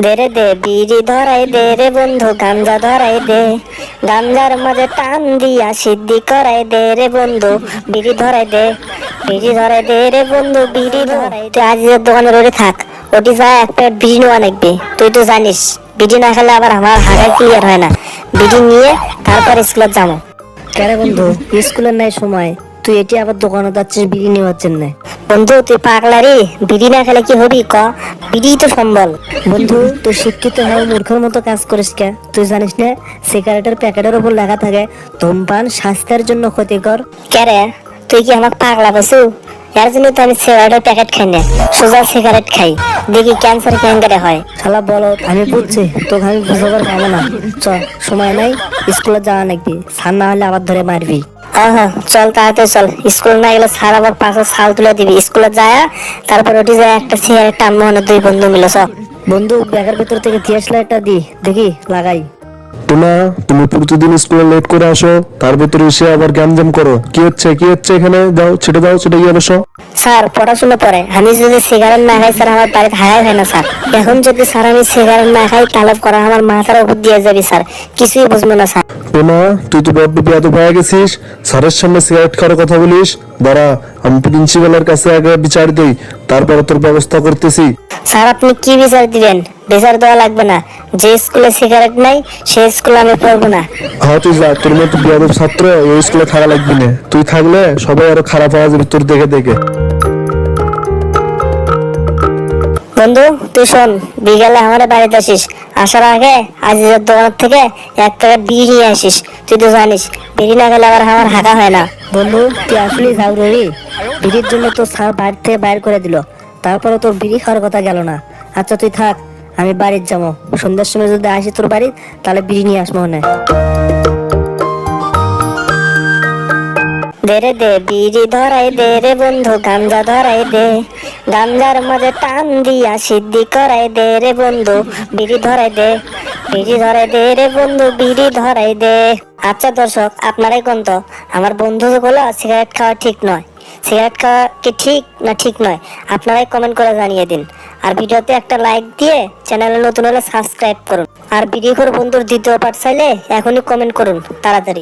দে রে দে বিড়ি ধরাই দে রে বন্ধু, গাঞ্জা ধরাই দে, গাঞ্জার মাঝে টান দিয়া সিদ্ধি করাই দে রে বন্ধু, বিড়ি ধরাই দে, বিড়ি ধরাই দে রে বন্ধু, বিড়ি ধরাই। তুই আজিজের দোকানে রোডে থাক, ওটি যা এক প্লেট বিড়ি নেওয়া লাগবে। তুই তো জানিস বিড়ি না খেলে আবার আমার হাগা ক্লিয়ার হয় না। বিড়ি নিয়ে তারপর স্কুলে যাবো। কেরে বন্ধু, স্কুলের নাই সময়, তুই এটি আবার দোকানে যাচ্ছিস বিড়ি নেওয়ার জন্য? বন্ধু তুই পাগলা রে, বিড়ি না খেলে কি হবি ক? বিড়ি তো সম্বল। বন্ধু তুই শিক্ষিত হয়ে মূর্খের মতো কাজ করিস কে? তুই জানিস না সিগারেটের প্যাকেটের উপর লেখা থাকে ধূমপান স্বাস্থ্যের জন্য ক্ষতিকর? কেরে তুই কি আমাকে পাগলা বসু? এর জন্য তো আমি সিগারেটের প্যাকেট খাই না, সোজা সিগারেট খাই, দেখি ক্যান্সার ক্যাঙ্গারে হয়। শালা বলো, আমি বুঝছি তোকে আমি বুঝাবার পাবো না। চ, সময় নাই, স্কুলে যাওয়া নাকি, স্যার না হলে আবার ধরে মারবি। হ্যাঁ চল তাড়াতাড়ি চল, স্কুল না গেলে স্যার আবার পাশে ছাল তুলে দিবি। স্কুলে যায় তারপর ওটি যায় একটা সিগারেট টানবো না, দুই বন্ধু মিলে সব। বন্ধু ব্যাগের ভেতর থেকে গ্যাস লাইটটা দি, দেখি লাগাই। টোনা, তুমি প্রতিদিন স্কুলে লেট করে আসো, তার ভিতরে এসে আবার গ্যামজাম করো। কি হচ্ছে এখানে? যাও ছেটে গিয়ে বসো। স্যার পড়াশোনা পরে আমি যদি সিগারেট না খাই স্যার আমার বাড়িতে হারাই হয় না স্যার। এখন যদি স্যার আমি সিগারেট না খাই তাহলে করা আমার মাথার উপর দিয়ে যাবে স্যার, কিছুই বুঝবো না স্যার। টোনা, তুই তো বড্ড বেয়াদব হয়ে গেছিস, স্যারের সামনে সিগারেট খাওয়ার কথা বলিস। দাঁড়া, আমি প্রিন্সিপালের কাছে আগে বিচার দিই, তারপরে তোর ব্যবস্থা করতেছি। স্যার আপনি কি বিচার দিবেন? বিচার দেওয়া লাগবে না, যে স্কুলে সিগারেট নাই সেই স্কুলে আমি পড়বো না। হ্যাঁ তুই যা, তোর মতো বেয়াদব ছাত্র এই স্কুলে থাকা লাগবে না। তুই থাকলে সবাই আরো খারাপ হওয়া যাবে তোর দেখে দেখে। বন্ধু তুই শোন, বিকালে আমার বাড়িতে আসিস, আসার আগে আজিজের দোকান থেকে এক প্যাকেট বিড়ি নিয়ে আসিস। তুই তো জানিস বিড়ি না খেলে আবার আমার হাঁকা হয় না। বন্ধু তুই আসলে যাও রে, বিড়ির জন্য তোর স্যার বাড়ি থেকে বাইর করে দিল, তারপরে তোর বিড়ি খাওয়ার কথা গেল না। আচ্ছা তুই থাক, আমি বাড়ির যাবো। সন্ধ্যার সময় যদি আসি তোর বাড়ি তাহলে বিড়ি নিয়ে আসবো মনে। দে রে দে বিড়ি ধরাই দে রে বন্ধু, গাঞ্জা ধরাই দে, গাঞ্জার মাঝে টান দিয়া সিদ্ধি করাই দে রে বন্ধু, বিড়ি ধরাই দে, বিড়ি ধরাই দে রে বন্ধু, বিড়ি ধরাই দে। আচ্ছা দর্শক আপনারাই কোন তো, আমার বন্ধু গুলো সিগারেট খাওয়া ঠিক নয়, সিগারেট খাওয়া কি ঠিক না ঠিক নয় আপনারাই কমেন্ট করে জানিয়ে দিন। আর ভিডিওতে একটা লাইক দিয়ে চ্যানেলে নতুন হলে সাবস্ক্রাইব করুন। আর বিড়ি খোর বন্ধুর দ্বিতীয় পার্ট চাইলে এখনই কমেন্ট করুন তাড়াতাড়ি।